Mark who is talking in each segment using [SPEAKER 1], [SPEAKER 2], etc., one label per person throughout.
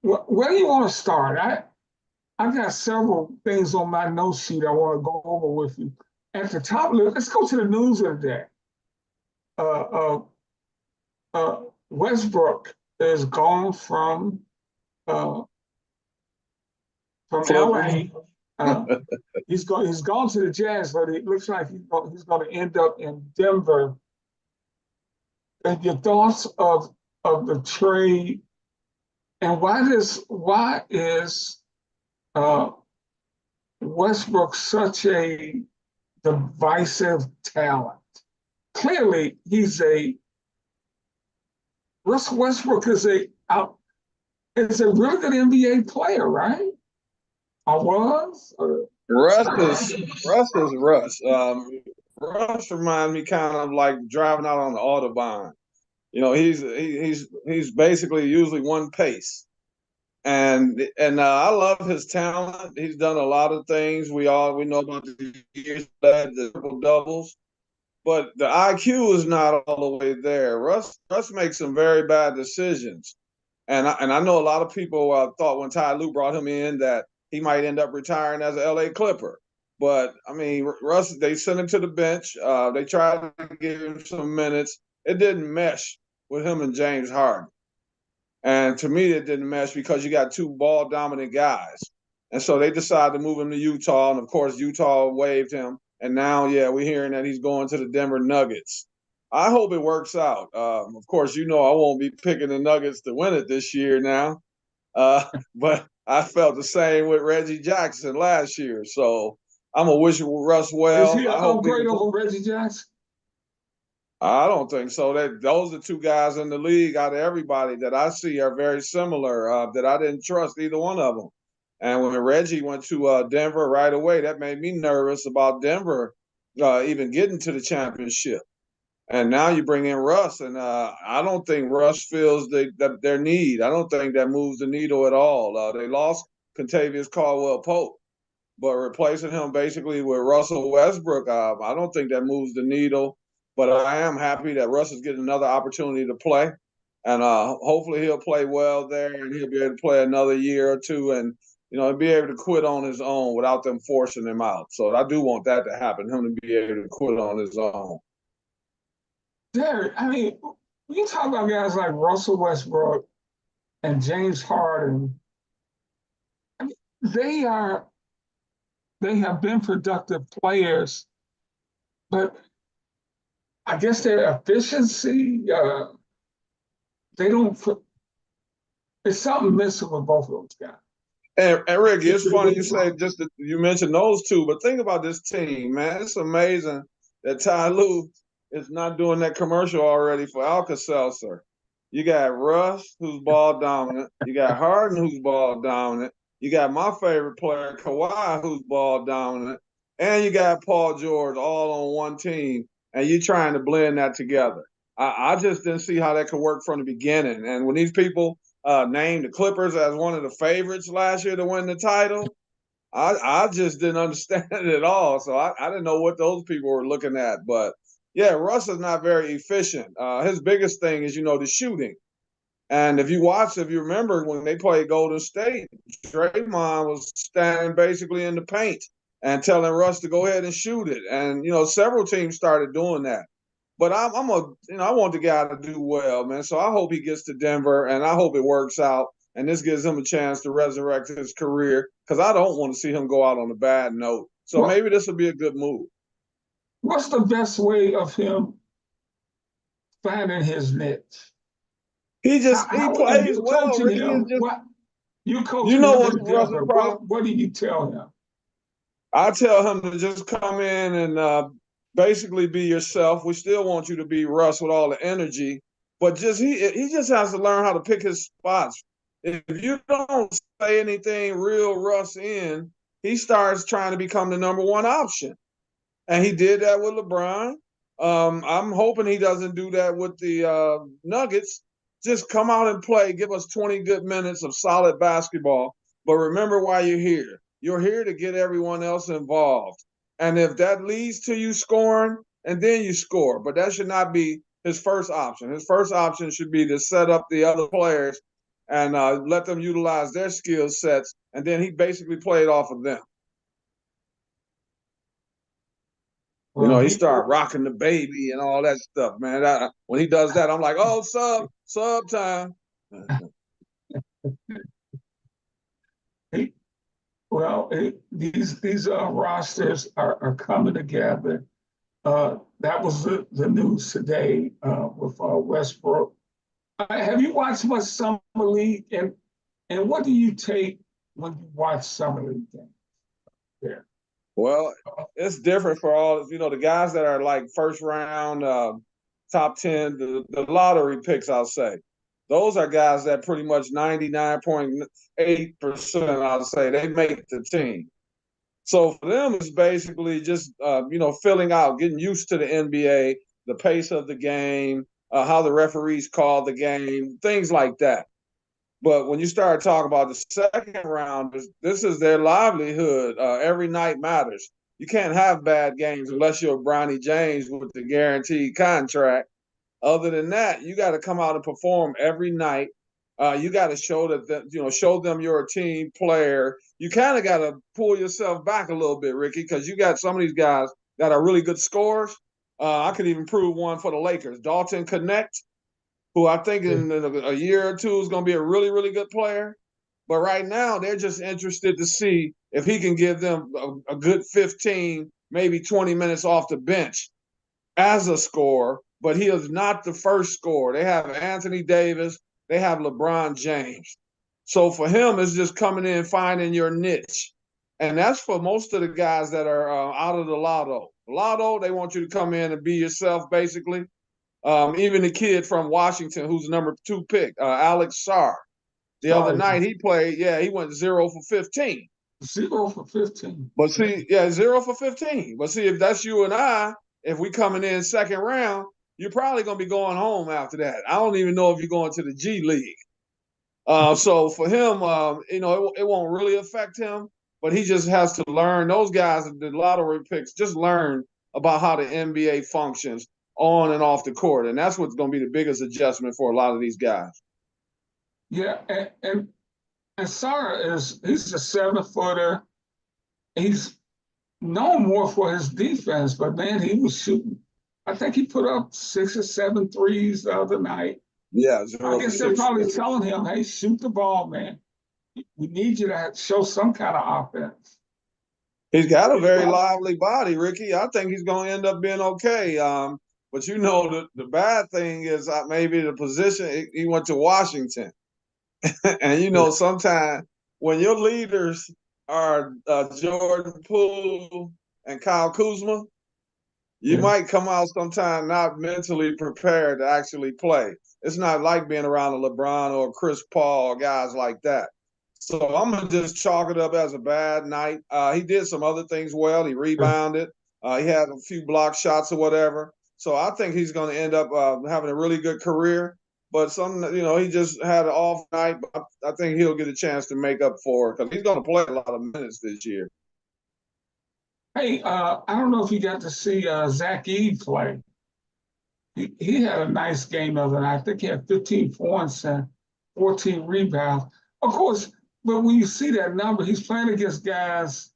[SPEAKER 1] Where do you want to start? I've got several things on my note sheet I want to go over with you. At the top, let's go to the news of the day. Uh, uh, Westbrook is gone uh, from
[SPEAKER 2] Clippers.
[SPEAKER 1] LA. Uh, he's gone to the Jazz, but it looks like he's going to end up in Denver. And your thoughts of the trade, and why is uh, Westbrook such a divisive talent? Clearly, Russell Westbrook is a really good NBA player, right? Or was?
[SPEAKER 2] Russ is Russ. Russ reminds me kind of like driving out on the autobahn. He's basically usually one pace, and I love his talent. He's done a lot of things. We know about the years that the triple doubles, but the IQ is not all the way there. Russ makes some very bad decisions. And I know a lot of people thought when Ty Lue brought him in that he might end up retiring as an LA Clipper. But I mean, Russ, they sent him to the bench. They tried to give him some minutes. It didn't mesh with him and James Harden. And to me, it didn't mesh because you got two ball dominant guys. And so they decided to move him to Utah. And of course, Utah waived him. And now, yeah, we're hearing that he's going to the Denver Nuggets. I hope it works out. Of course, I won't be picking the Nuggets to win it this year now. But I felt the same with Reggie Jackson last year. So I'm going to wish Russ
[SPEAKER 1] Is
[SPEAKER 2] well.
[SPEAKER 1] he an
[SPEAKER 2] I hope he
[SPEAKER 1] upgrade
[SPEAKER 2] can.
[SPEAKER 1] over Reggie Jackson?
[SPEAKER 2] I don't think so. Those are two guys in the league out of everybody that I see are very similar. That I didn't trust either one of them. And when Reggie went to Denver right away, that made me nervous about Denver even getting to the championship. And now you bring in Russ, and I don't think Russ feels that their need. I don't think that moves the needle at all. They lost Contavious Caldwell Pope, but replacing him basically with Russell Westbrook, I don't think that moves the needle. But I am happy that Russ is getting another opportunity to play, and hopefully he'll play well there, and he'll be able to play another year or two, and be able to quit on his own without them forcing him out. So I do want that to happen, him to be able to quit on his own.
[SPEAKER 1] Derek, I mean, when you talk about guys like Russell Westbrook and James Harden, I mean, they have been productive players, but I guess their efficiency, they don't. It's something missing with both of those guys.
[SPEAKER 2] And Rick, it's funny you say you mentioned those two, but think about this team, man. It's amazing that Ty Lue is not doing that commercial already for Alka-Seltzer. You got Russ, who's ball dominant. You got Harden, who's ball dominant. You got my favorite player, Kawhi, who's ball dominant. And you got Paul George all on one team, and you're trying to blend that together. I just didn't see how that could work from the beginning. And when these people named the Clippers as one of the favorites last year to win the title, I just didn't understand it at all. So I didn't know what those people were looking at. But yeah, Russ is not very efficient. His biggest thing is, the shooting. And if you remember when they played Golden State, Draymond was standing basically in the paint and telling Russ to go ahead and shoot it. And, several teams started doing that. But I want the guy to do well, man. So I hope he gets to Denver, and I hope it works out. And this gives him a chance to resurrect his career because I don't want to see him go out on a bad note. So
[SPEAKER 1] What
[SPEAKER 2] maybe this will be a good move.
[SPEAKER 1] what's the best way of him finding his niche?
[SPEAKER 2] He
[SPEAKER 1] And
[SPEAKER 2] plays
[SPEAKER 1] you
[SPEAKER 2] well,
[SPEAKER 1] coaching
[SPEAKER 2] Ricky. Is
[SPEAKER 1] him?
[SPEAKER 2] just
[SPEAKER 1] What you
[SPEAKER 2] you
[SPEAKER 1] coaching
[SPEAKER 2] know
[SPEAKER 1] him
[SPEAKER 2] what's
[SPEAKER 1] in
[SPEAKER 2] Russ's
[SPEAKER 1] Denver?
[SPEAKER 2] problem.
[SPEAKER 1] What do you tell him?
[SPEAKER 2] I tell him to just come in and basically be yourself. We still want you to be Russ with all the energy, but he just has to learn how to pick his spots. If you don't say anything real Russ in, he starts trying to become the number one option, and he did that with LeBron. I'm hoping he doesn't do that with the Nuggets. Just come out and play. Give us 20 good minutes of solid basketball. But remember why you're here. You're here to get everyone else involved. And if that leads to you scoring, and then you score. But that should not be his first option. His first option should be to set up the other players and let them utilize their skill sets. And then he basically played off of them.
[SPEAKER 1] Well,
[SPEAKER 2] He started rocking the baby and all that stuff, man. When he does that, I'm like, oh, sub time.
[SPEAKER 1] These rosters are coming together. That was the news today with Westbrook. Have you watched much summer league, and what do you take when you watch summer league games? There.
[SPEAKER 2] Well, it's different for all the guys that are like first round, top 10, the lottery picks. I'll say those are guys that pretty much 99.8%, I'll say, they make the team. So for them, it's basically just filling out, getting used to the NBA, the pace of the game, how the referees call the game, things like that. But when you start talking about the second round, this is their livelihood. Every night matters. You can't have bad games unless you're Bronny James with the guaranteed contract. Other than that, you got to come out and perform every night. You got to show show them you're a team player. You kind of got to pull yourself back a little bit, Ricky, because you got some of these guys that are really good scorers. I could even prove one for the Lakers, Dalton Connect, who I think in a year or two is going to be a really, really good player. But right now, they're just interested to see if he can give them a good 15, maybe 20 minutes off the bench as a scorer. But he is not the first scorer. They have Anthony Davis. They have LeBron James. So for him, it's just coming in, finding your niche. And that's for most of the guys that are out of the lotto. Lotto, they want you to come in and be yourself, basically. Even the kid from Washington, who's the number 2 pick, Alex Sarr. The other night he played, he went 0 for 15.
[SPEAKER 1] 0 for 15.
[SPEAKER 2] But see, 0 for 15. But see, if that's you and I, if we coming in second round, you're probably going to be going home after that. I don't even know if you're going to the G League. So for him, it won't really affect him, but he just has to learn. Those guys, the lottery picks, just learn about how the NBA functions on and off the court. And that's what's going to be the biggest adjustment for a lot of these guys.
[SPEAKER 1] Yeah, and Sarr he's a 7-footer. He's known more for his defense, but man, he was shooting. I think he put up 6 or 7 threes the other night.
[SPEAKER 2] Yeah,
[SPEAKER 1] I guess they're probably telling him, hey, shoot the ball, man. We need you to show some kind of offense.
[SPEAKER 2] He's got a very lively body, Ricky. I think he's going to end up being okay. But the bad thing is maybe the position. He went to Washington. And, sometimes when your leaders are Jordan Poole and Kyle Kuzma, you might come out sometime not mentally prepared to actually play. It's not like being around a LeBron or Chris Paul or guys like that. So I'm going to just chalk it up as a bad night. He did some other things well. He rebounded. He had a few block shots or whatever. So I think he's going to end up having a really good career. But he just had an off night. But I think he'll get a chance to make up for it because he's going to play a lot of minutes this year.
[SPEAKER 1] Hey, I don't know if you got to see Zach Edey play. He had a nice game the other night. I think he had 15 points and 14 rebounds. Of course, but when you see that number, he's playing against guys.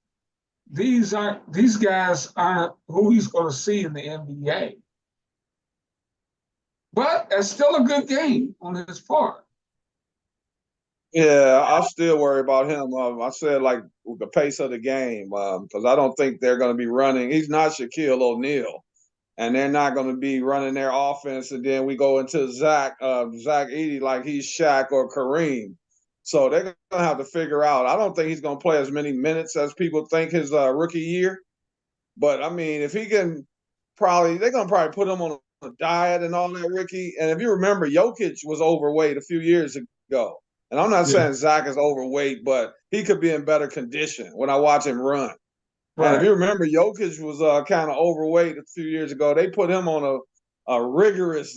[SPEAKER 1] These guys aren't who he's going to see in the NBA. But it's still a good game on his part.
[SPEAKER 2] Yeah, I still worry about him. I said like the pace of the game because I don't think they're going to be running. He's not Shaquille O'Neal, and they're not going to be running their offense. And then we go into Zach Edey like he's Shaq or Kareem. So they're going to have to figure out. I don't think he's going to play as many minutes as people think his rookie year. But, I mean, if he can they're going to probably put him on a diet and all that, Ricky. And if you remember, Jokic was overweight a few years ago. And I'm not saying Zach is overweight, but he could be in better condition when I watch him run. Right. And if you remember, Jokic was kind of overweight a few years ago. They put him on a rigorous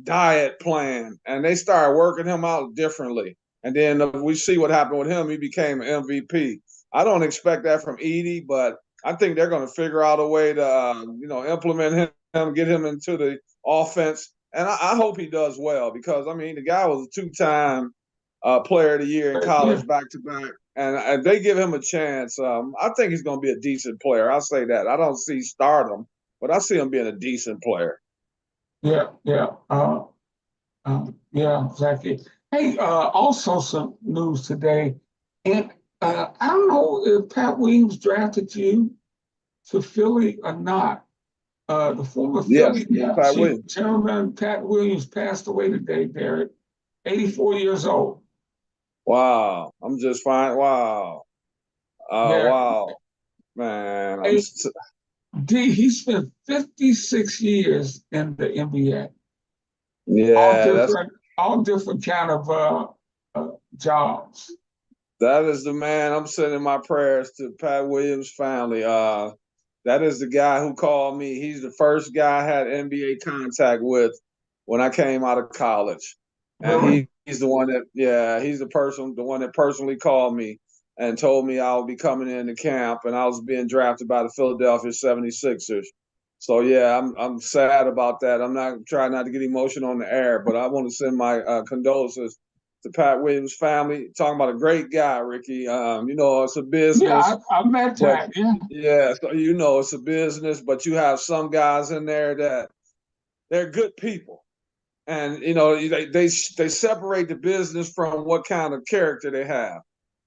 [SPEAKER 2] diet plan, and they started working him out differently. And then we see what happened with him. He became an MVP. I don't expect that from Edey, but I think they're going to figure out a way to implement him, get him into the offense. And I hope he does well because, I mean, the guy was a 2-time Player of the Year in college
[SPEAKER 1] Yeah.
[SPEAKER 2] back to back. And they give him a chance. I think he's going to be a decent player. I'll say that. I don't see stardom, but I see him being a decent player.
[SPEAKER 1] Yeah, yeah. Yeah, exactly. Hey, also some news today, and I don't know if Pat Williams drafted you to Philly or not. The former
[SPEAKER 2] Yes,
[SPEAKER 1] Philly
[SPEAKER 2] Pat
[SPEAKER 1] chief
[SPEAKER 2] Williams.
[SPEAKER 1] gentleman Pat Williams passed away today, Derek, 84 years old.
[SPEAKER 2] Wow. I'm just fine. Wow.
[SPEAKER 1] Yeah,
[SPEAKER 2] Wow. Man,
[SPEAKER 1] hey, D, he spent 56 years in the NBA, all
[SPEAKER 2] yeah,
[SPEAKER 1] different, all different kind of jobs.
[SPEAKER 2] that is the man. I'm sending my prayers to Pat Williams' family. That is the guy who called me. He's the first guy I had NBA contact with when I came out of college. And
[SPEAKER 1] Really?
[SPEAKER 2] he's the one that, yeah, he's the one that personally called me and told me I would be coming into camp and I was being drafted by the Philadelphia 76ers. So yeah, I'm sad about that. I'm not trying not to get emotional on the air, but I want to send my condolences to Pat Williams' family. Talking about a great guy, Ricky. It's a
[SPEAKER 1] Yeah,
[SPEAKER 2] business,
[SPEAKER 1] I met
[SPEAKER 2] but
[SPEAKER 1] Pat. Yeah.
[SPEAKER 2] yeah, so it's a business, but you have some guys in there that they're good people, and they separate the business from what kind of character they have.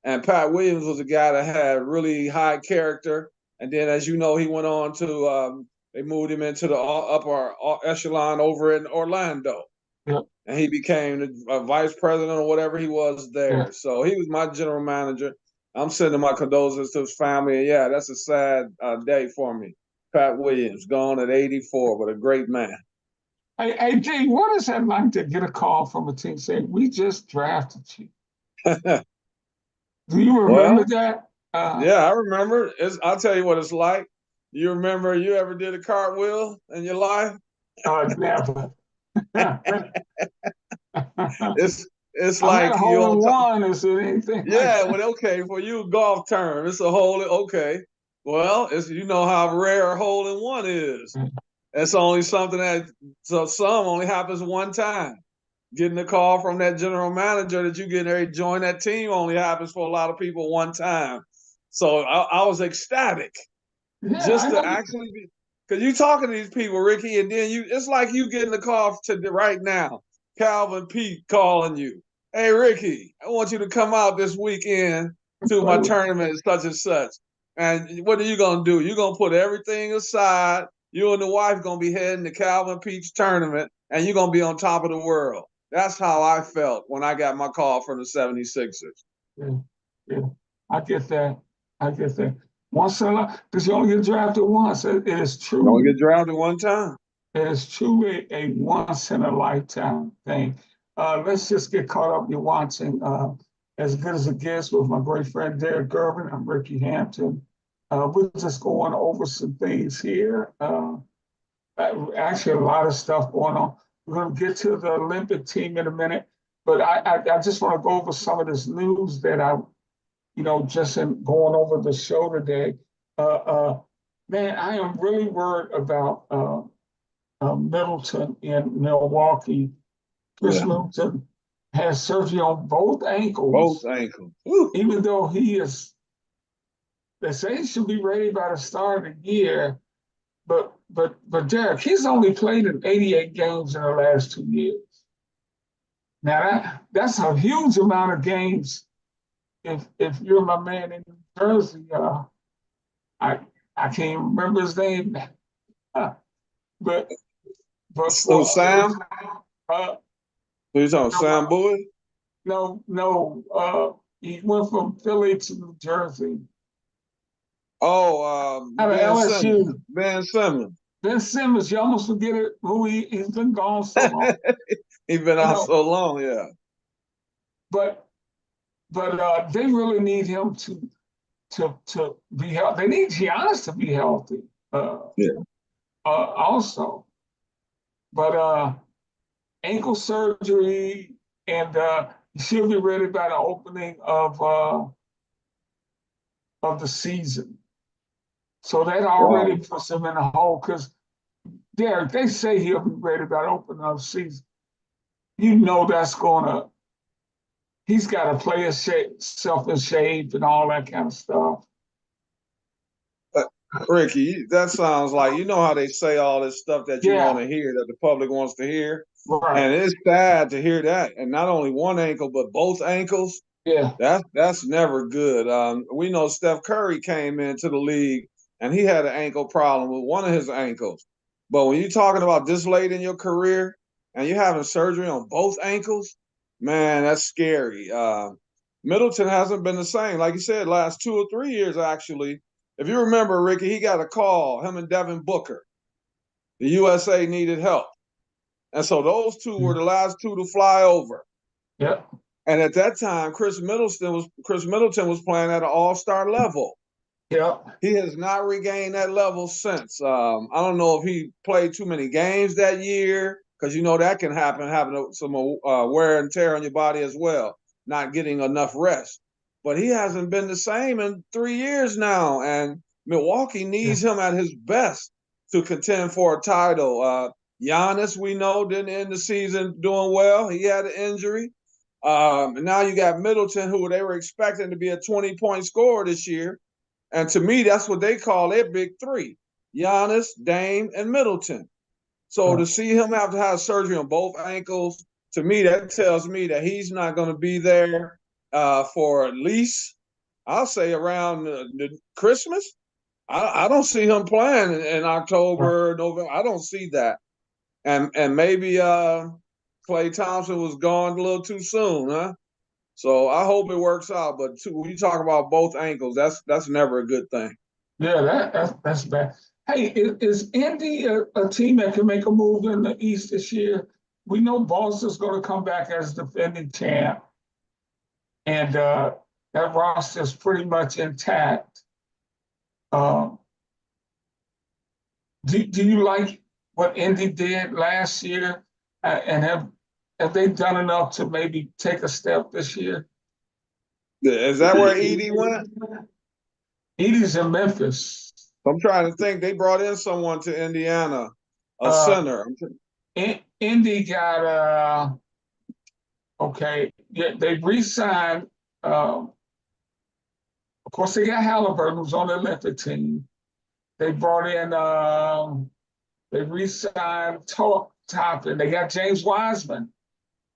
[SPEAKER 2] And Pat Williams was a guy that had really high character, and then as you know, he went on to they moved him into the upper echelon over in Orlando,
[SPEAKER 1] Yeah,
[SPEAKER 2] and he became the vice president or whatever he was
[SPEAKER 1] yeah.
[SPEAKER 2] there. So he was my general manager. I'm sending my condolences to his family. And yeah, that's a sad day for me. Pat Williams, gone at 84, but a great man.
[SPEAKER 1] Hey, D, what is that like to get a call from a team saying, "We just drafted you"? Do you remember
[SPEAKER 2] Well,
[SPEAKER 1] that?
[SPEAKER 2] yeah, I remember. I'll tell you what it's like. You remember you ever did a cartwheel in your life?
[SPEAKER 1] Never. I
[SPEAKER 2] It's it's
[SPEAKER 1] had
[SPEAKER 2] like
[SPEAKER 1] a
[SPEAKER 2] you
[SPEAKER 1] hole
[SPEAKER 2] on
[SPEAKER 1] in
[SPEAKER 2] top.
[SPEAKER 1] one. Is it anything like
[SPEAKER 2] Yeah,
[SPEAKER 1] that?
[SPEAKER 2] well, okay, for you golf term, it's a hole. Okay, well, it's how rare a hole in one is. It's only something that some only happens one time. Getting a call from that general manager that you get ready to join that team only happens for a lot of people one time. So I was ecstatic
[SPEAKER 1] Yeah,
[SPEAKER 2] just
[SPEAKER 1] I
[SPEAKER 2] to
[SPEAKER 1] know.
[SPEAKER 2] actually be, because you talking to these people, Ricky, and then it's like you getting a call to right now. Calvin Pete calling you. Hey, Ricky, I want you to come out this weekend to my tournament, such and such. And what are you going to do? You're going to put everything aside. You and the wife going to be heading to Calvin Pete's tournament, and you're going to be on top of the world. That's how I felt when I got my call from the 76ers.
[SPEAKER 1] Yeah, yeah. I get that. I get that. Once in a life, because you only get drafted once. It is
[SPEAKER 2] You only
[SPEAKER 1] truly,
[SPEAKER 2] get drafted one time.
[SPEAKER 1] it is truly a once in a lifetime thing. Let's just get caught up. You're watching As Good as It Gets with my great friend Derek Gervin. I'm Ricky Hampton. We're just going over some things here. Actually, a lot of stuff going on. We're going to get to the Olympic team in a minute, but I just want to go over some of this news that just in going over the show today. Uh, uh, man, I am really worried about Middleton in Milwaukee. Chris
[SPEAKER 2] Yeah,
[SPEAKER 1] Middleton has surgery on both
[SPEAKER 2] both
[SPEAKER 1] ankles,
[SPEAKER 2] ankles. Woo.
[SPEAKER 1] even though they say he should be ready by the start of the year. But Derek, he's only played in 88 games in the last 2 years. Now that's a huge amount of games. If you're my man in New Jersey, I I can't remember his name, but
[SPEAKER 2] So
[SPEAKER 1] for
[SPEAKER 2] Sam,
[SPEAKER 1] uh,
[SPEAKER 2] who you talking?
[SPEAKER 1] no,
[SPEAKER 2] Sam Bowie?
[SPEAKER 1] no, he went from Philly to New Jersey
[SPEAKER 2] Oh,
[SPEAKER 1] out of
[SPEAKER 2] Ben Simmons.
[SPEAKER 1] LSU.
[SPEAKER 2] Ben Simmons.
[SPEAKER 1] Ben Simmons, you almost forget it, who he's been gone so long,
[SPEAKER 2] He's been
[SPEAKER 1] you
[SPEAKER 2] out
[SPEAKER 1] know.
[SPEAKER 2] so long, yeah.
[SPEAKER 1] But they really need him to be healthy. They need Giannis to be healthy,
[SPEAKER 2] Yeah.
[SPEAKER 1] also. But ankle surgery, and he should be ready by the opening of the season. So that
[SPEAKER 2] Wow.
[SPEAKER 1] already puts him in a hole because they say he'll be ready by the opening of the season. That's gonna he's got to play himself in shape and all that kind of stuff.
[SPEAKER 2] Ricky, that sounds like you know how they say all this stuff that you want
[SPEAKER 1] Yeah,
[SPEAKER 2] to hear, that the public wants to hear.
[SPEAKER 1] right.
[SPEAKER 2] And it's sad to hear that. And not only one ankle, but both ankles.
[SPEAKER 1] Yeah,
[SPEAKER 2] That's never good. We know Steph Curry came into the league and he had an ankle problem with one of his ankles. But when you're talking about this late in your career and you're having surgery on both ankles, man, that's scary. Middleton hasn't been the same. Like you said, last 2 or 3 years, actually. If you remember, Ricky, he got a call, him and Devin Booker. The USA needed help. And so those two were the last two to fly over.
[SPEAKER 1] yeah,
[SPEAKER 2] And at that time, Chris Middleton was playing at an all-star level.
[SPEAKER 1] yeah.
[SPEAKER 2] He has not regained that level since. I don't know if he played too many games that year, because you know that can happen, having some wear and tear on your body as well, not getting enough rest. But he hasn't been the same in 3 years now, and Milwaukee needs him at his best to contend for a title. Giannis, we know, didn't end the season doing well. He had an injury. And now you got Middleton, who they were expecting to be a 20-point scorer this year. And to me, that's what they call their big three: Giannis, Dame, and Middleton. So to see him have to have surgery on both ankles, to me, that tells me that he's not going to be there for at least, I'll say, around the Christmas. I don't see him playing in October, November. I don't see that. And maybe Klay Thompson was gone a little too soon, huh? So I hope it works out. But when you talk about both ankles, that's never a good thing.
[SPEAKER 1] Yeah, that's bad. Hey, is Indy a team that can make a move in the East this year? We know Boston's going to come back as defending champ, and that roster is pretty much intact. Um, do you like what Indy did last year, and have they done enough to maybe take a step this year?
[SPEAKER 2] Is that where Edie went?
[SPEAKER 1] Indy's in Memphis.
[SPEAKER 2] I'm trying to think. They brought in someone to Indiana, a
[SPEAKER 1] Uh,
[SPEAKER 2] center.
[SPEAKER 1] Indy got okay. Yeah, they re-signed. Of course, they got Halliburton, who's on the Olympic team. They brought in. They re-signed Toppin. They got James Wiseman.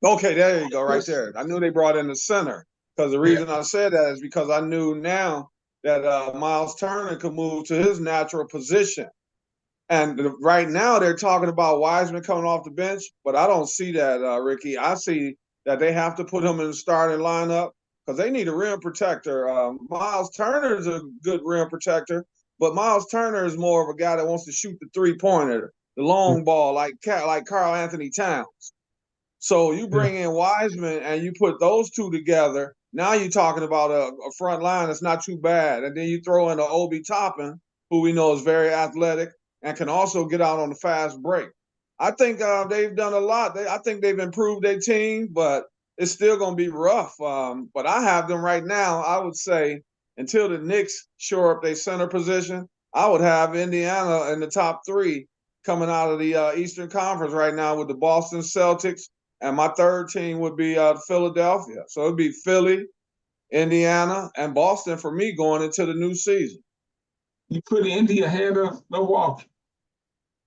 [SPEAKER 2] Okay, there you go, right there. I knew they brought in the center because the
[SPEAKER 1] Yeah,
[SPEAKER 2] reason I said that is because I knew now that Miles Turner could move to his natural position. And right now they're talking about Wiseman coming off the bench, but I don't see that, Ricky. I see that they have to put him in the starting lineup because they need a rim protector. Miles Turner is a good rim protector, but Miles Turner is more of a guy that wants to shoot the three-pointer, the long ball, like Karl Anthony Towns. So you
[SPEAKER 1] yeah,
[SPEAKER 2] bring in Wiseman and you put those two together. Now you're talking about a front line that's not too bad. And then you throw in the Obi Toppin, who we know is very athletic and can also get out on the fast break. I think they've done a lot. I think they've improved their team, but it's still going to be rough. But I have them right now. I would say until the Knicks shore up their center position, I would have Indiana in the top three coming out of the Eastern Conference right now with the Boston Celtics, and my third team would be Philadelphia. So it'd be Philly, Indiana, and Boston for me going into the new season.
[SPEAKER 1] you put Indy ahead of Milwaukee.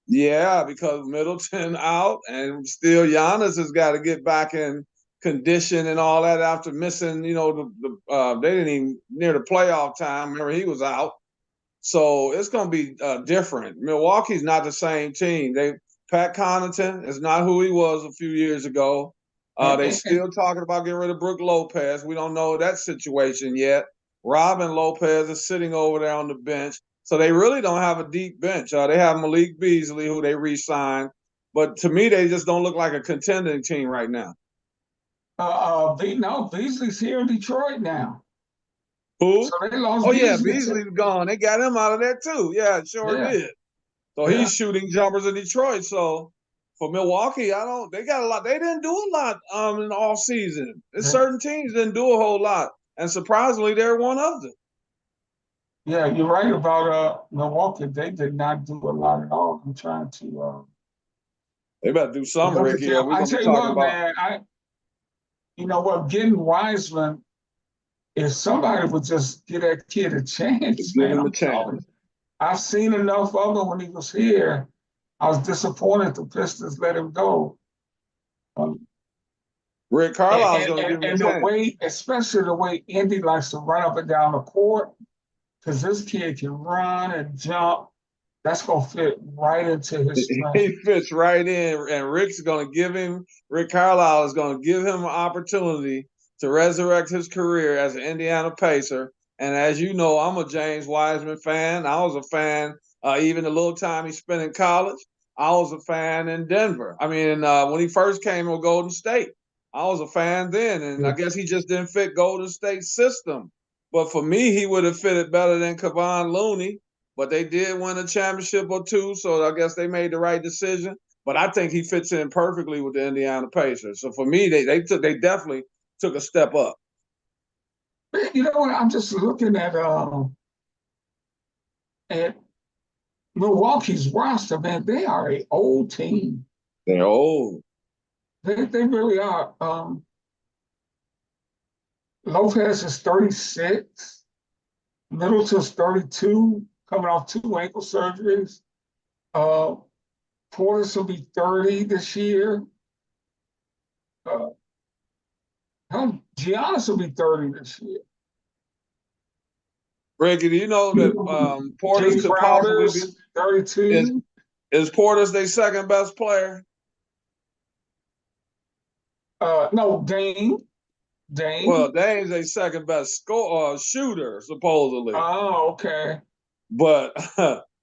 [SPEAKER 2] Yeah, because Middleton out and still Giannis has got to get back in condition and all that after missing, they didn't even near the playoff time. Remember, he was out. So it's going to be different. Milwaukee's not the same team. Pat Connaughton is not who he was a few years ago. They still talking about getting rid of Brook Lopez. We don't know that situation yet. Robin Lopez is sitting over there on the bench. So they really don't have a deep bench. They have Malik Beasley, who they re-signed. But to me, they just don't look like a contending team right now.
[SPEAKER 1] No, Beasley's here in Detroit now.
[SPEAKER 2] Who?
[SPEAKER 1] So they lost
[SPEAKER 2] Oh, yeah,
[SPEAKER 1] Beasley.
[SPEAKER 2] Beasley's gone. They got him out of there, too. Yeah, sure
[SPEAKER 1] Yeah.
[SPEAKER 2] did. So he's shooting jumpers in Detroit. So for Milwaukee, they got a lot. They didn't do a lot in the off season. Certain teams didn't do a whole lot. And surprisingly, they're one of them.
[SPEAKER 1] Yeah, you're right about Milwaukee. They did not do a lot at all. I'm trying to
[SPEAKER 2] They better do something,
[SPEAKER 1] look at
[SPEAKER 2] Ricky, or
[SPEAKER 1] them.
[SPEAKER 2] we're
[SPEAKER 1] I
[SPEAKER 2] gonna be
[SPEAKER 1] tell you
[SPEAKER 2] talking
[SPEAKER 1] what,
[SPEAKER 2] about.
[SPEAKER 1] man, you know what, getting Wiseman, if somebody would just give that kid a chance,
[SPEAKER 2] Give
[SPEAKER 1] man,
[SPEAKER 2] him a
[SPEAKER 1] I'm telling
[SPEAKER 2] chance.
[SPEAKER 1] you. I've seen enough of him when he was here. I was disappointed the Pistons let him go. Um,
[SPEAKER 2] Rick Carlisle's going to give him a
[SPEAKER 1] and the
[SPEAKER 2] chance.
[SPEAKER 1] way, especially the way Indy likes to run up and down the court, because this kid can run and jump. That's going to fit right into his strength.
[SPEAKER 2] He fits right in, and Rick Carlisle is going to give him an opportunity to resurrect his career as an Indiana Pacer. And as you know, I'm a James Wiseman fan. I was a fan even the little time he spent in college. I was a fan in Denver. I mean, when he first came to Golden State, I was a fan then, and I guess he just didn't fit Golden State's system. But for me, he would have fitted better than Kevon Looney. But they did win a championship or two, so I guess they made the right decision. But I think he fits in perfectly with the Indiana Pacers. So for me, they definitely took a step up.
[SPEAKER 1] You know what? I'm just looking at Milwaukee's roster, man. They are an old team.
[SPEAKER 2] They're old.
[SPEAKER 1] They really are. Lopez is 36. Middleton's 32, coming off 2 ankle surgeries. Uh, Portis will be 30 this year. Giannis will be 30 this year.
[SPEAKER 2] Ricky, do you know that Portis
[SPEAKER 1] James
[SPEAKER 2] could
[SPEAKER 1] Brown
[SPEAKER 2] possibly
[SPEAKER 1] is 32.
[SPEAKER 2] is Portis their second best player?
[SPEAKER 1] No, Dame.
[SPEAKER 2] Well, Dame's their second best shooter, supposedly.
[SPEAKER 1] Oh, okay.
[SPEAKER 2] But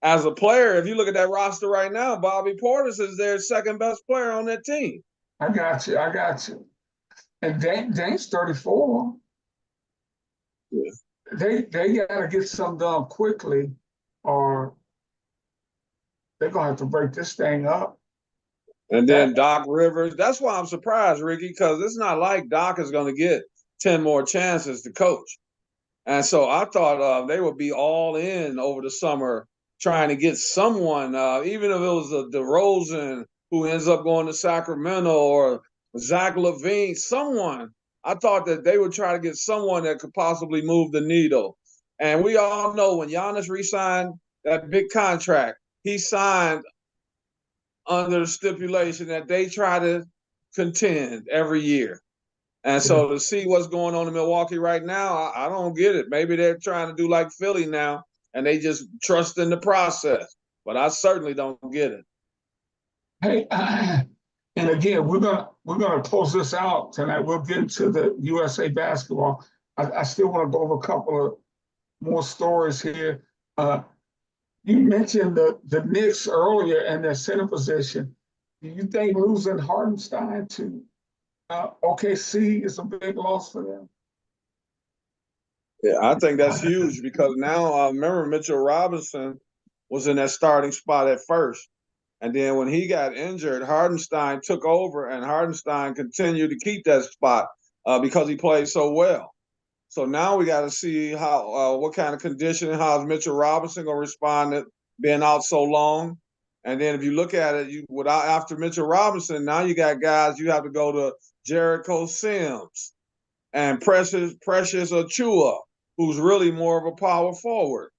[SPEAKER 2] as a player, if you look at that roster right now, Bobby Portis is their second best player on that team.
[SPEAKER 1] I got you. And Dame's 34.
[SPEAKER 2] Yeah.
[SPEAKER 1] They got to get something done quickly, or they're gonna have to break this thing up.
[SPEAKER 2] And then Doc Rivers. That's why I'm surprised, Ricky, because it's not like Doc is going to get 10 more chances to coach. And so I thought they would be all in over the summer trying to get someone, even if it was a DeRozan who ends up going to Sacramento or Zach LaVine, someone. I thought that they would try to get someone that could possibly move the needle. And we all know when Giannis re-signed that big contract, he signed under the stipulation that they try to contend every year. And so to see what's going on in Milwaukee right now, I don't get it. Maybe they're trying to do like Philly now and they just trust in the process. But I certainly don't get it.
[SPEAKER 1] Hey, and again, we're gonna close this out tonight. We'll get into the USA basketball. I still want to go over a couple of more stories here. You mentioned the Knicks earlier and their center position. Do you think losing Hartenstein to OKC is a big loss for them?
[SPEAKER 2] Yeah, I think that's huge because now I remember Mitchell Robinson was in that starting spot at first. And then when he got injured, Hardenstein took over and Hardenstein continued to keep that spot because he played so well. So now we got to see how what kind of conditioning, how's Mitchell Robinson going to respond to being out so long. And then if you look at it, after Mitchell Robinson, now you got guys you have to go to Jericho Sims and Precious Achua, who's really more of a power forward.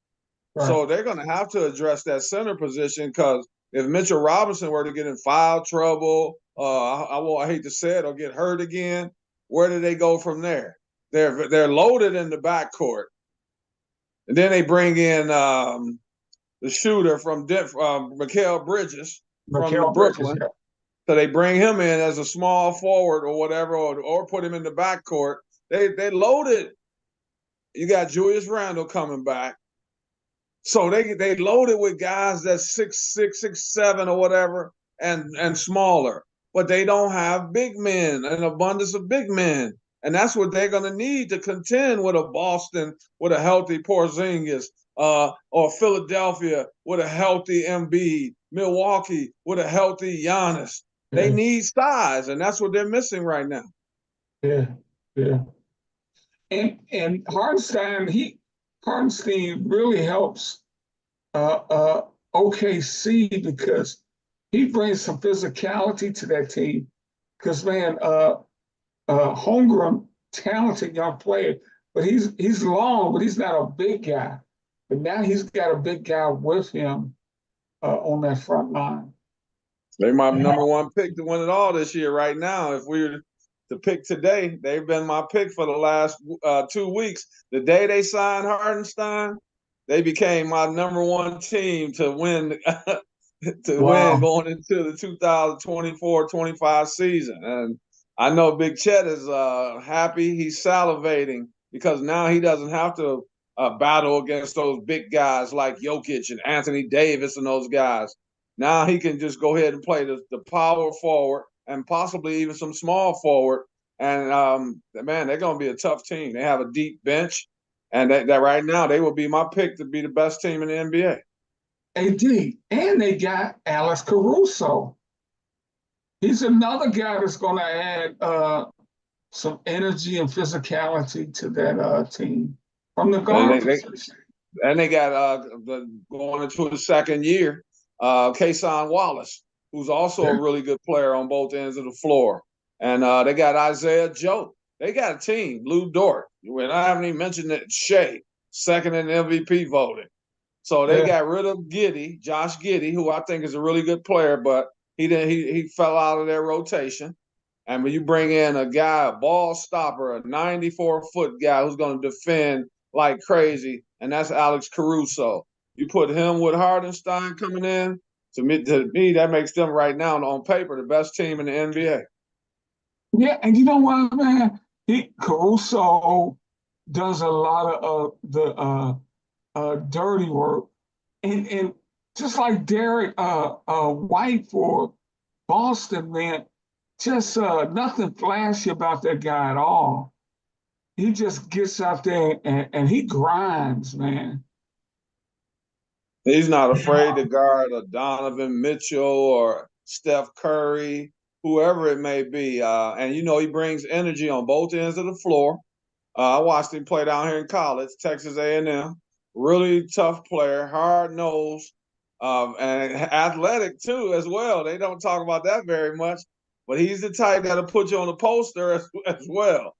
[SPEAKER 2] Right. So they're going to have to address that center position because if Mitchell Robinson were to get in foul trouble, I hate to say it, or get hurt again, where do they go from there? They're loaded in the backcourt, and then they bring in the shooter from Mikal Bridges from Brooklyn. Yeah. So they bring him in as a small forward or whatever, or put him in the backcourt. They loaded. You got Julius Randle coming back. So they loaded with guys that's 6'6", 6'7", or whatever, and smaller. But they don't have big men, an abundance of big men. And that's what they're going to need to contend with a Boston with a healthy Porzingis, or Philadelphia with a healthy Embiid, Milwaukee with a healthy Giannis. Yeah. They need size, and that's what they're missing right now.
[SPEAKER 1] Yeah. And Hartenstein really helps OKC because he brings some physicality to that team. Because man, homegrown, talented young player. But he's long, but he's not a big guy. But now he's got a big guy with him on that front line.
[SPEAKER 2] They my number one pick to win it all this year. Right now, if we were to pick today, they've been my pick for the last 2 weeks. The day they signed Hardenstein, they became my number one team to win win going into the 2024-25 season. And I know Big Chet is happy. He's salivating because now he doesn't have to battle against those big guys like Jokic and Anthony Davis and those guys. Now he can just go ahead and play the power forward and possibly even some small forward. And man, they're going to be a tough team. They have a deep bench, and that right now they will be my pick to be the best team in the NBA.
[SPEAKER 1] AD, and they got Alex Caruso. He's another guy that's going to add some energy and physicality to that team from the guard position.
[SPEAKER 2] And they got going into his second year, Kason Wallace, who's also a really good player on both ends of the floor. And they got Isaiah Joe. They got a team, Lou Dort. And I haven't even mentioned that Shea, second in MVP voting. So they got rid of Giddey, Josh Giddey, who I think is a really good player, but he fell out of their rotation. And when you bring in a guy, a ball stopper, a 94-foot guy who's going to defend like crazy, and that's Alex Caruso. You put him with Hardenstein coming in, to me, that makes them right now on paper the best team in the NBA.
[SPEAKER 1] Yeah, and you know what, man? Caruso does a lot of the dirty work, and just like Derek White for Boston, man, just nothing flashy about that guy at all. He just gets out there and he grinds, man.
[SPEAKER 2] He's not afraid to guard a Donovan Mitchell or Steph Curry, whoever it may be. And, he brings energy on both ends of the floor. I watched him play down here in college, Texas A&M. Really tough player, hard-nosed, and athletic, too, as well. They don't talk about that very much. But he's the type that'll put you on the poster as well.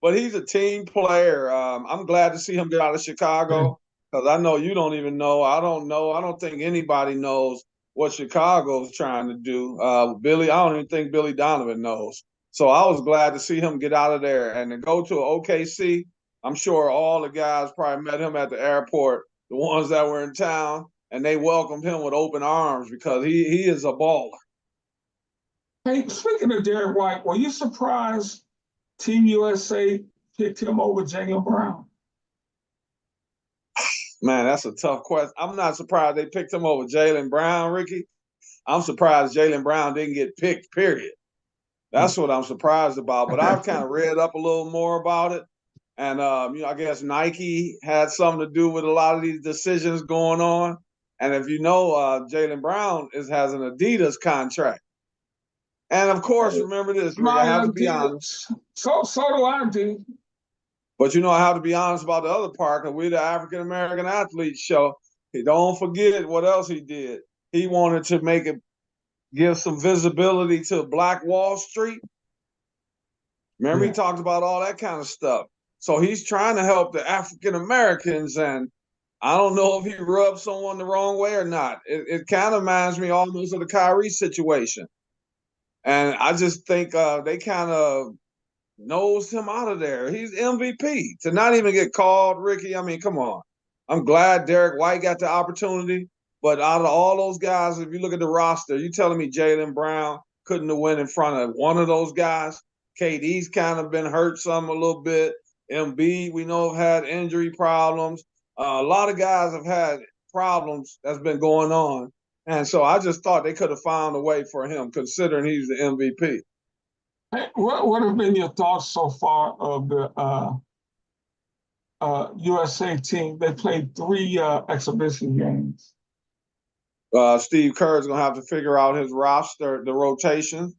[SPEAKER 2] But he's a team player. I'm glad to see him get out of Chicago because I know you don't even know. I don't know. I don't think anybody knows what Chicago's trying to do. I don't even think Billy Donovan knows. So I was glad to see him get out of there and to go to OKC. I'm sure all the guys probably met him at the airport, the ones that were in town, and they welcomed him with open arms because he is a baller.
[SPEAKER 1] Hey, speaking of Derek White, were you surprised Team USA picked him over Jaylen Brown?
[SPEAKER 2] Man, that's a tough question. I'm not surprised they picked him over Jaylen Brown, Ricky. I'm surprised Jaylen Brown didn't get picked, period. That's what I'm surprised about. But I've kind of read up a little more about it. And, I guess Nike had something to do with a lot of these decisions going on. And if you know, Jaylen Brown has an Adidas contract. And, of course, remember this, Rick, I have to be honest.
[SPEAKER 1] So do I, D.
[SPEAKER 2] But, I have to be honest about the other part because we're the African-American Athletes show. Don't forget what else he did. He wanted to give some visibility to Black Wall Street. Remember, he talked about all that kind of stuff. So he's trying to help the African Americans, and I don't know if he rubbed someone the wrong way or not. It kind of reminds me almost of the Kyrie situation. And I just think they kind of nosed him out of there. He's MVP. To not even get called, Ricky, I mean, come on. I'm glad Derek White got the opportunity. But out of all those guys, if you look at the roster, you telling me Jaylen Brown couldn't have went in front of one of those guys? KD's kind of been hurt a little bit. Embiid, we know, have had injury problems. A lot of guys have had problems that's been going on. And so I just thought they could have found a way for him, considering he's the MVP.
[SPEAKER 1] Hey, what have been your thoughts so far of the USA team? They played 3 exhibition games.
[SPEAKER 2] Steve Kerr's going to have to figure out his roster, the rotation.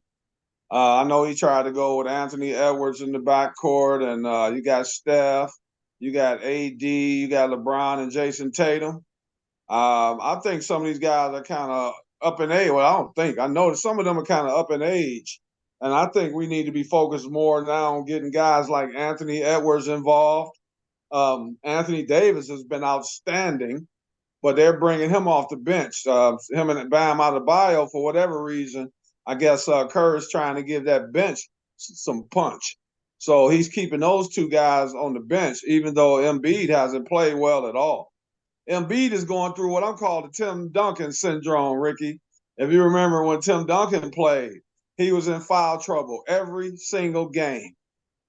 [SPEAKER 2] I know he tried to go with Anthony Edwards in the backcourt, and you got Steph, you got AD, you got LeBron and Jason Tatum. I think some of these guys are kind of up in age. Well, I know that some of them are kind of up in age. And I think we need to be focused more now on getting guys like Anthony Edwards involved. Anthony Davis has been outstanding, but they're bringing him off the bench. Him and Bam Adebayo, for whatever reason, I guess Kerr is trying to give that bench some punch. So he's keeping those two guys on the bench, even though Embiid hasn't played well at all. Embiid is going through what I'm calling the Tim Duncan syndrome, Ricky. If you remember when Tim Duncan played, he was in foul trouble every single game.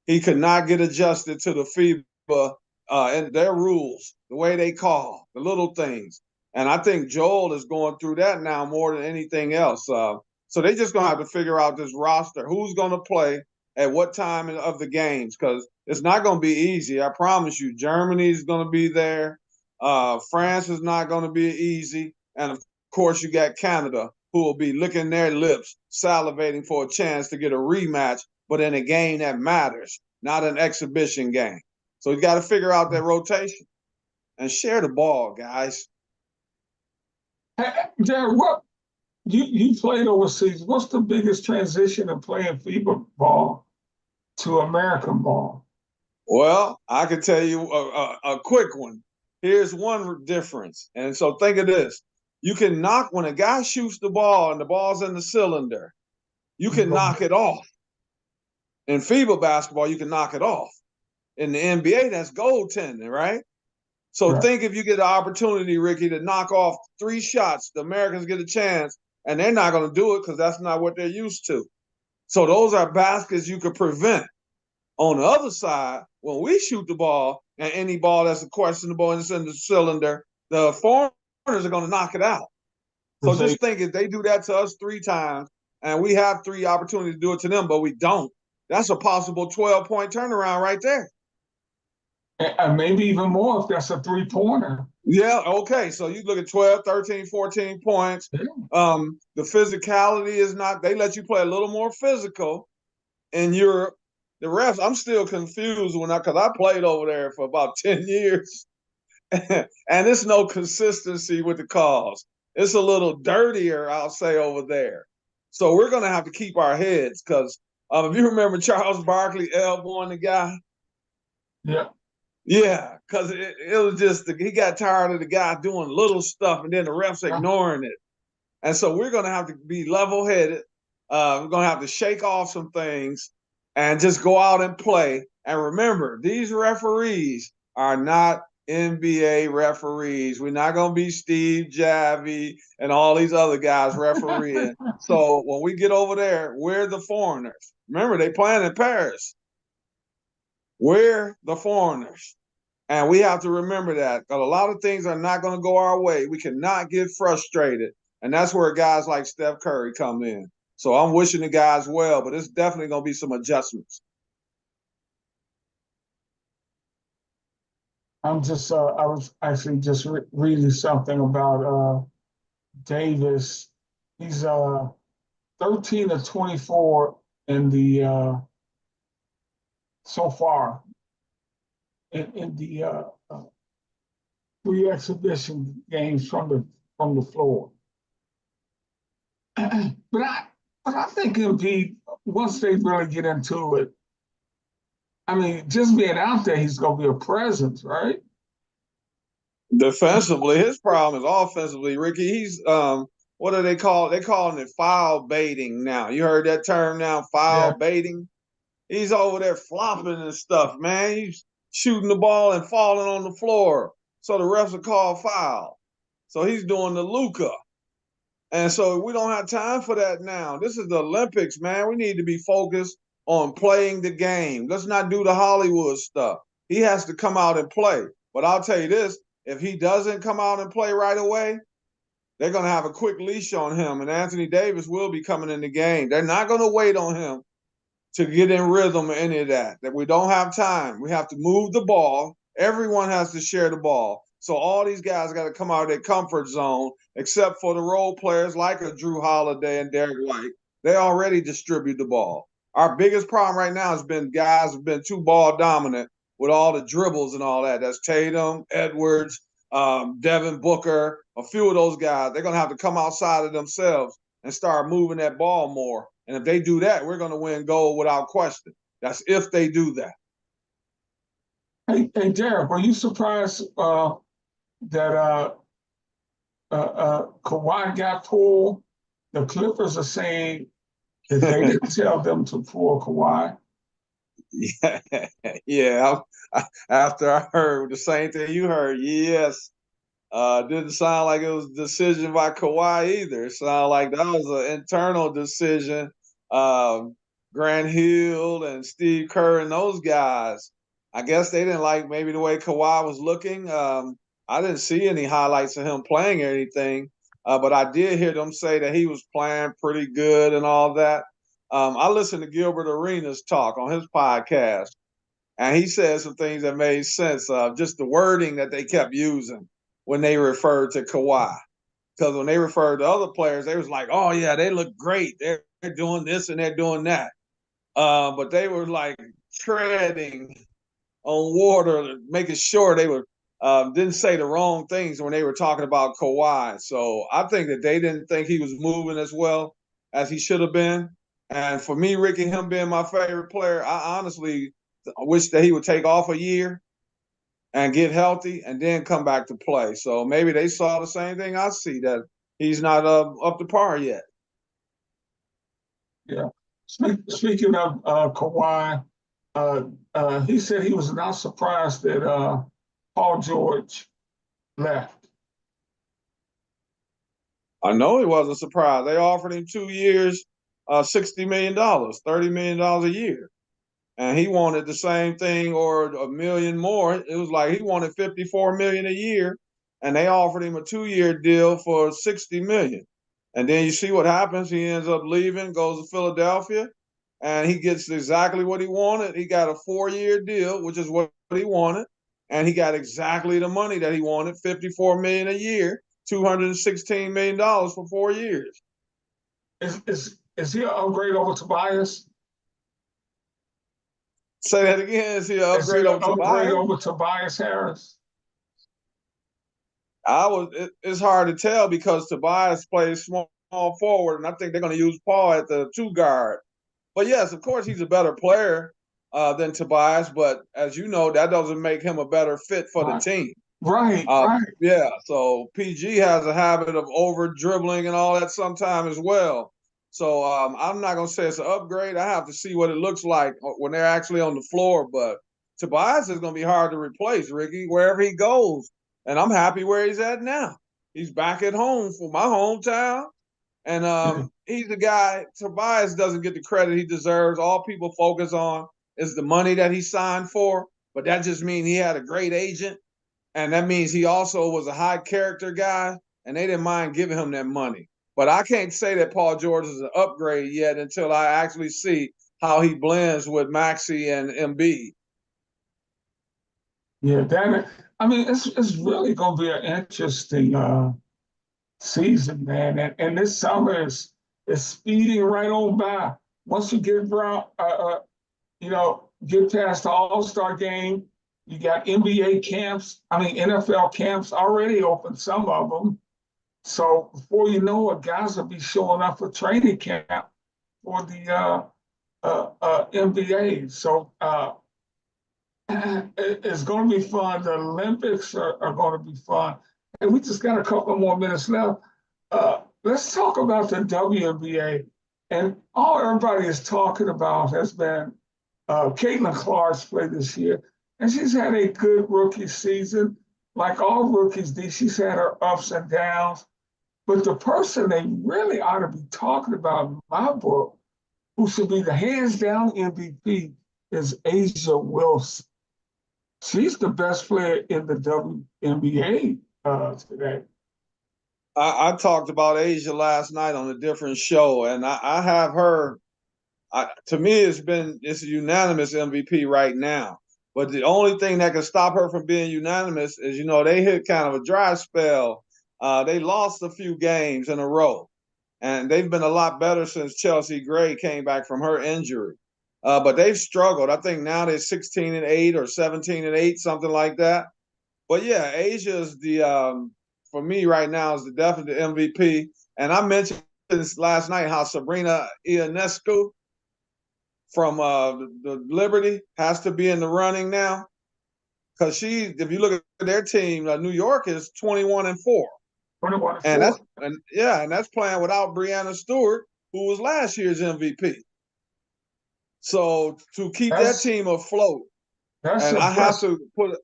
[SPEAKER 2] He could not get adjusted to the FIBA and their rules, the way they call, the little things. And I think Joel is going through that now more than anything else. So they just going to have to figure out this roster, who's going to play at what time of the games, because it's not going to be easy. I promise you. Germany's going to be there. France is not going to be easy. And, of course, you got Canada, who will be licking their lips, salivating for a chance to get a rematch, but in a game that matters, not an exhibition game. So you got to figure out that rotation and share the ball, guys.
[SPEAKER 1] Hey, Jared, what you played overseas? What's the biggest transition in playing FIBA ball to American ball?
[SPEAKER 2] Well, I can tell you a quick one. Here's one difference. And so think of this. You can knock, when a guy shoots the ball and the ball's in the cylinder, you can knock it off. In FIBA basketball, you can knock it off. In the NBA, that's goaltending, right? So think if you get the opportunity, Ricky, to knock off 3 shots, the Americans get a chance, and they're not going to do it because that's not what they're used to. So those are baskets you could prevent. On the other side, when we shoot the ball and any ball that's questionable and it's in the cylinder, the foreigners are going to knock it out. So just think if they do that to us 3 times and we have 3 opportunities to do it to them, but we don't, that's a possible 12-point turnaround right there.
[SPEAKER 1] And maybe even more if that's a 3-pointer.
[SPEAKER 2] Yeah, okay. So you look at 12, 13, 14 points. The physicality is not, they let you play a little more physical in Europe. The refs, I'm still confused because I played over there for about 10 years. And there's no consistency with the calls. It's a little dirtier, I'll say, over there. So we're going to have to keep our heads because if you remember Charles Barkley elbowing the guy.
[SPEAKER 1] Yeah.
[SPEAKER 2] Yeah, because it was just, he got tired of the guy doing little stuff and then the refs ignoring it. And so we're going to have to be level-headed. We're going to have to shake off some things and just go out and play. And remember, these referees are not NBA referees. We're not going to be Steve Javie and all these other guys refereeing. So when we get over there, we're the foreigners. Remember, they playing in Paris. We're the foreigners. And we have to remember that. Because a lot of things are not going to go our way. We cannot get frustrated. And that's where guys like Steph Curry come in. So I'm wishing the guys well, but it's definitely going to be some adjustments.
[SPEAKER 1] I was actually just reading something about Davis. He's 13 of 24 in the so far in the 3 exhibition games from the floor. But I think Embiid, once they really get into it, I mean, just being out there, he's going to be a presence, right?
[SPEAKER 2] Defensively, his problem is offensively, Ricky. He's what do they call it? They're calling it foul baiting now. You heard that term now, foul baiting? He's over there flopping and stuff, man. He's shooting the ball and falling on the floor. So the refs will call foul. So he's doing the Luka. And so we don't have time for that now. This is the Olympics, man. We need to be focused on playing the game. Let's not do the Hollywood stuff. He has to come out and play. But I'll tell you this, if he doesn't come out and play right away, they're going to have a quick leash on him, and Anthony Davis will be coming in the game. They're not going to wait on him to get in rhythm or any of that we don't have time. We have to move the ball. Everyone has to share the ball. So all these guys got to come out of their comfort zone, except for the role players like a Drew Holiday and Derek White. They already distribute the ball. Our biggest problem right now has been guys have been too ball dominant with all the dribbles and all that. That's Tatum, Edwards, Devin Booker, a few of those guys. They're going to have to come outside of themselves and start moving that ball more And if they do that, we're going to win gold without question. That's if they do that.
[SPEAKER 1] Hey, Derek, were you surprised that Kawhi got pulled? The Clippers are saying that they didn't tell them to pull Kawhi.
[SPEAKER 2] Yeah, yeah. After I heard the same thing you heard, yes. Didn't sound like it was a decision by Kawhi either. It sounded like that was an internal decision. Grant Hill and Steve Kerr and those guys, I guess they didn't like maybe the way Kawhi was looking. I didn't see any highlights of him playing or anything, but I did hear them say that he was playing pretty good and all that. I listened to Gilbert Arenas talk on his podcast, and he said some things that made sense of just the wording that they kept using when they referred to Kawhi. Because when they referred to other players, they was like, oh, yeah, they look great. They're doing this and they're doing that. But they were like treading on water, making sure they were didn't say the wrong things when they were talking about Kawhi. So I think that they didn't think he was moving as well as he should have been. And for me, Ricky, him being my favorite player, I honestly wish that he would take off a year and get healthy and then come back to play. So maybe they saw the same thing I see, that he's not up to par yet.
[SPEAKER 1] Yeah. Speaking of Kawhi, he said he was not surprised that Paul George left.
[SPEAKER 2] I know he wasn't surprised. They offered him 2 years, $60 million, $30 million a year. And he wanted the same thing or a million more. It was like he wanted 54 million a year, and they offered him a 2-year deal for 60 million. And then you see what happens. He ends up leaving, goes to Philadelphia, and he gets exactly what he wanted. He got a 4-year deal, which is what he wanted, and he got exactly the money that he wanted, 54 million a year, $216 million for 4 years.
[SPEAKER 1] Is he an upgrade over Tobias?
[SPEAKER 2] Say that again. Is he an
[SPEAKER 1] Is he
[SPEAKER 2] upgrade
[SPEAKER 1] an
[SPEAKER 2] over
[SPEAKER 1] upgrade
[SPEAKER 2] Tobias?
[SPEAKER 1] over Tobias Harris?
[SPEAKER 2] It's hard to tell because Tobias plays small forward, and I think they're going to use Paul at the 2 guard. But yes, of course, he's a better player than Tobias. But as you know, that doesn't make him a better fit for the team.
[SPEAKER 1] Right.
[SPEAKER 2] Yeah. So PG has a habit of over dribbling and all that sometimes as well. So I'm not going to say it's an upgrade. I have to see what it looks like when they're actually on the floor. But Tobias is going to be hard to replace, Ricky, wherever he goes. And I'm happy where he's at now. He's back at home for my hometown. And he's the guy. Tobias doesn't get the credit he deserves. All people focus on is the money that he signed for. But that just means he had a great agent. And that means he also was a high character guy. And they didn't mind giving him that money. But I can't say that Paul George is an upgrade yet until I actually see how he blends with Maxey and Embiid.
[SPEAKER 1] Yeah, it's really going to be an interesting season, man. And this summer is speeding right on by. Once you get around, get past the All-Star game, you got NBA camps. NFL camps already open, some of them. So before you know it, guys will be showing up for training camp for the NBA. So it's going to be fun. The Olympics are going to be fun. And we just got a couple more minutes left. Let's talk about the WNBA. And all everybody is talking about has been Caitlin Clark's play this year. And she's had a good rookie season. Like all rookies do, she's had her ups and downs. But the person they really ought to be talking about in my book, who should be the hands down MVP, is A'ja Wilson. She's the best player in the WNBA today.
[SPEAKER 2] I talked about A'ja last night on a different show, and I have her. To me, it's a unanimous MVP right now. But the only thing that can stop her from being unanimous is, they hit kind of a dry spell. They lost a few games in a row, and they've been a lot better since Chelsea Gray came back from her injury. But they've struggled. I think now they're 16-8 or 17-8, something like that. But yeah, A'ja is for me right now is the definite MVP. And I mentioned this last night how Sabrina Ionescu from the Liberty has to be in the running now. Because if you look at their team, New York is 21-4.
[SPEAKER 1] 21-4.
[SPEAKER 2] And that's playing without Breanna Stewart, who was last year's MVP. So to keep that team afloat, and I have to put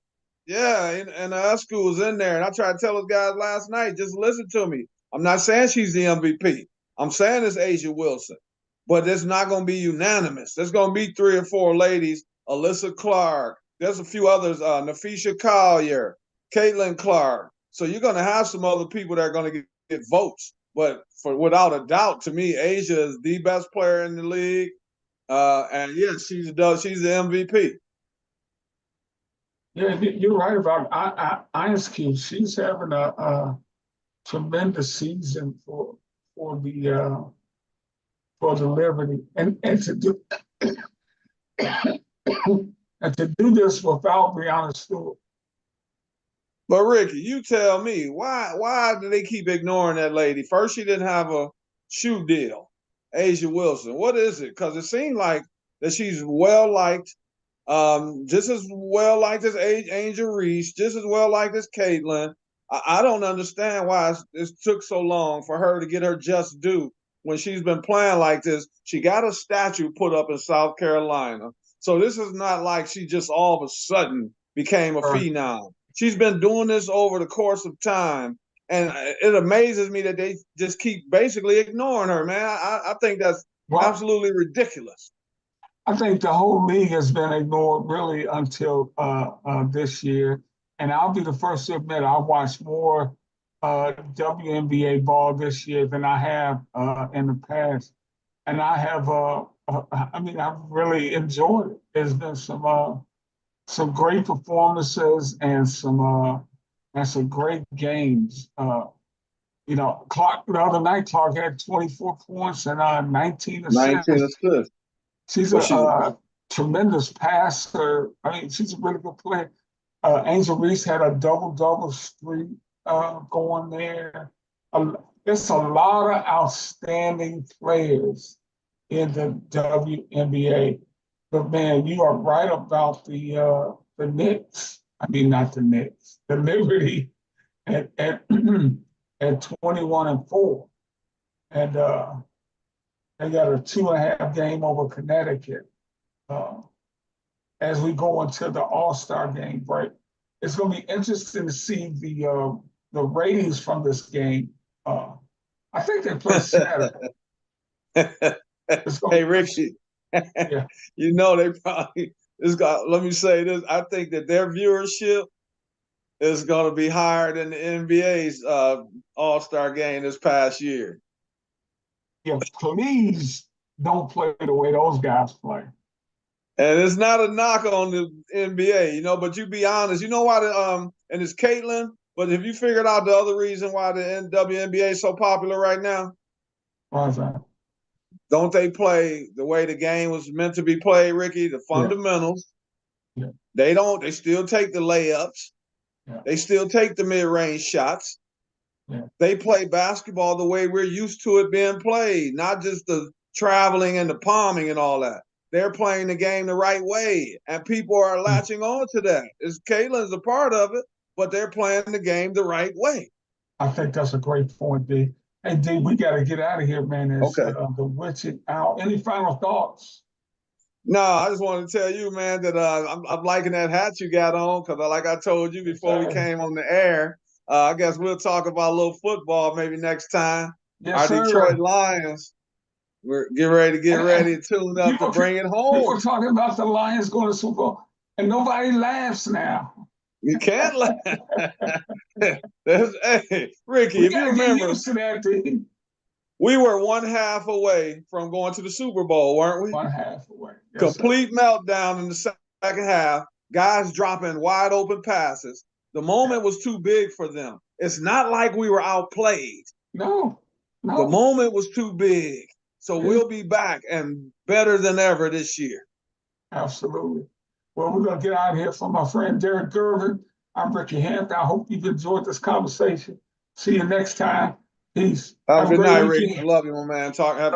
[SPEAKER 2] and Escu was in there, and I tried to tell those guys last night, just listen to me. I'm not saying she's the MVP. I'm saying it's A'ja Wilson, but it's not going to be unanimous. There's going to be 3 or 4 ladies, Alyssa Clark. There's a few others, Nafisha Collier, Caitlin Clark. So you're going to have some other people that are going to get votes. But without a doubt, to me, A'ja is the best player in the league. And yes, she's the MVP.
[SPEAKER 1] Yeah, you're right about Ionescu. She's having a tremendous season for the Liberty, and to do and to do this without Breanna Stewart.
[SPEAKER 2] But Ricky, you tell me why do they keep ignoring that lady? First, she didn't have a shoe deal, A'ja Wilson. What is it? Because it seemed like that she's well liked, just as well liked as Angel Reese, just as well liked as Caitlin. I don't understand why it took so long for her to get her just due when she's been playing like this. She got a statue put up in South Carolina. So this is not like she just all of a sudden became a phenom. She's been doing this over the course of time. And it amazes me that they just keep basically ignoring her, man. I think that's absolutely ridiculous.
[SPEAKER 1] I think the whole league has been ignored really until this year. And I'll be the first to admit I watched more WNBA ball this year than I have in the past. And I have, I've really enjoyed it. There's been some great performances and some great games. Clark, the other night, Clark had 24 points and 19 assists.
[SPEAKER 2] 19 assists.
[SPEAKER 1] She's a tremendous passer. I mean, she's a really good player. Angel Reese had a double-double streak going there. There's a lot of outstanding players in the WNBA. But man, you are right about the Knicks. I mean, not the Knicks, the Liberty at 21-4, and they got a 2.5 game over Connecticut. As we go into the All-Star game break, it's going to be interesting to see the ratings from this game. I think they play Saturday.
[SPEAKER 2] Hey, Richie,
[SPEAKER 1] yeah.
[SPEAKER 2] You know they probably let me say this. I think that their viewership is going to be higher than the NBA's All-Star game this past year.
[SPEAKER 1] Yeah, please don't play the way those guys play.
[SPEAKER 2] And it's not a knock on the NBA, but you be honest. You know why and it's Caitlin, but have you figured out the other reason why the WNBA is so popular right now?
[SPEAKER 1] Why is that?
[SPEAKER 2] Don't they play the way the game was meant to be played, Ricky? The fundamentals.
[SPEAKER 1] Yeah.
[SPEAKER 2] They still take the layups. Yeah. They still take the mid-range shots. Yeah. They play basketball the way we're used to it being played, not just the traveling and the palming and all that. They're playing the game the right way, and people are latching on to that. Caitlin's a part of it, but they're playing the game the right way.
[SPEAKER 1] I think that's a great point, D. Hey, D, we got to get out of here, man.
[SPEAKER 2] Okay.
[SPEAKER 1] The witching out. Any final thoughts?
[SPEAKER 2] No, I just wanted to tell you, man, that I'm liking that hat you got on because, like I told you before we came on the air, I guess we'll talk about a little football maybe next time.
[SPEAKER 1] Yes,
[SPEAKER 2] Our Detroit Lions. We're getting ready to tune up to bring it home.
[SPEAKER 1] People are talking about the Lions going to Super Bowl, and nobody laughs now.
[SPEAKER 2] You can't laugh. Hey, Ricky, if you remember,
[SPEAKER 1] get used to that, dude.
[SPEAKER 2] We were 1/2 away from going to the Super Bowl, weren't we?
[SPEAKER 1] 1/2 away. Yes,
[SPEAKER 2] Complete meltdown in the second half. Guys dropping wide open passes. The moment was too big for them. It's not like we were outplayed.
[SPEAKER 1] No.
[SPEAKER 2] The moment was too big. So we'll be back and better than ever this year.
[SPEAKER 1] Absolutely. Well, we're going to get out of here from my friend Derek Gervin. I'm Ricky Hampton. I hope you've enjoyed this conversation. See you next time. Peace.
[SPEAKER 2] Have a good
[SPEAKER 1] great
[SPEAKER 2] night, Rick.
[SPEAKER 1] weekend.
[SPEAKER 2] I love you, my man. Talk. Have